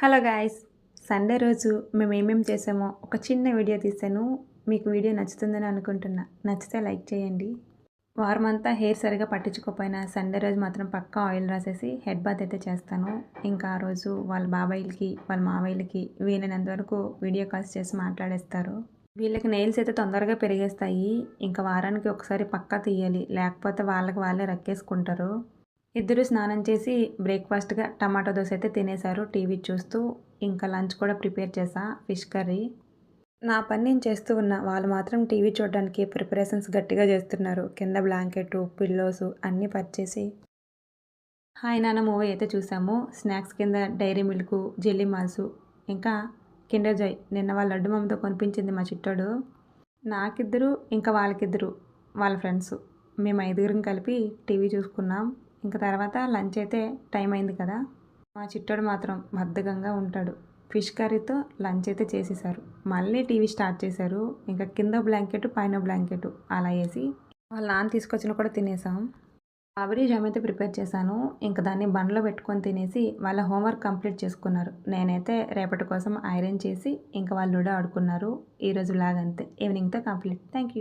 Hello guys! Sunday రోజు మేమేమేం చేసామో ఒక చిన్న వీడియో తీశాను. మీకు వీడియో నచ్చుతుందని అనుకుంటున్నా. నచ్చితే లైక్ చేయండి. వారమంతా హెయిర్ సరిగ్గా పట్టించుకోకపోయినా సండే రోజు మాత్రం పక్కా ఆయిల్ రాసేసి హెడ్ బాత్ అయితే చేస్తాను. ఇంకా ఆ రోజు వాళ్ళ బాబాయిలకి, వాళ్ళ మావయ్యలకి వీలైనంత వరకు వీడియో కాల్స్ చేసి మాట్లాడేస్తారు. వీళ్ళకి నెయిల్స్ అయితే తొందరగా పెరిగేస్తాయి. ఇంకా వారానికి ఒకసారి పక్కా తీయాలి. లేకపోతే వాళ్ళకి వాళ్ళే రక్కేసుకుంటారు. ఇద్దరు స్నానం చేసి బ్రేక్‌ఫాస్ట్‌గా టమాటా దోస అయితే తినేశారు టీవీ చూస్తూ. ఇంకా లంచ్ కూడా ప్రిపేర్ చేశా ఫిష్ కర్రీ. నా పని నేను చేస్తూ ఉన్నా. వాళ్ళు మాత్రం టీవీ చూడడానికి ప్రిపరేషన్స్ గట్టిగా చేస్తున్నారు. కింద బ్లాంకెట్టు, పిల్లోసు అన్నీ పరిచేసి. హాయ్ నాన్న మూవీ అయితే చూసాము. స్నాక్స్ కింద డైరీ మిల్కు, జెల్లీ మాల్సు, ఇంకా కిండర్ జాయ్ నిన్న వాళ్ళ లడ్డు మామతో కొనిపించింది మా చిట్టోడు. నాకిద్దరు, ఇంకా వాళ్ళకిద్దరు వాళ్ళ ఫ్రెండ్సు. మేము ఐదుగురం కలిపి టీవీ చూసుకున్నాం. ఇంక తర్వాత లంచ్ అయితే టైం అయింది కదా! మా చిట్టోడు మాత్రం బద్ధకంగా ఉంటాడు. ఫిష్ కర్రీతో లంచ్ అయితే చేసేశారు. మళ్ళీ టీవీ స్టార్ట్ చేశారు. ఇంకా కింద బ్లాంకెట్, పైన బ్లాంకెట్ అలా ఏసి వాళ్ళ నాన్న తీసుకొచ్చినవి కూడా తినేసాం. రాబడి జామ్ అయితే ప్రిపేర్ చేశాను. ఇంక దాన్ని బండ్లో పెట్టుకొని తినేసి వాళ్ళ హోంవర్క్ కంప్లీట్ చేసుకున్నారు. నేనైతే రేపటి కోసం ఐరన్ చేసి ఇంక వాళ్ళు లూడో ఆడుకున్నారు. ఈరోజు వ్లాగ్ అంతే. ఈవినింగ్‌తో కంప్లీట్. Thank you.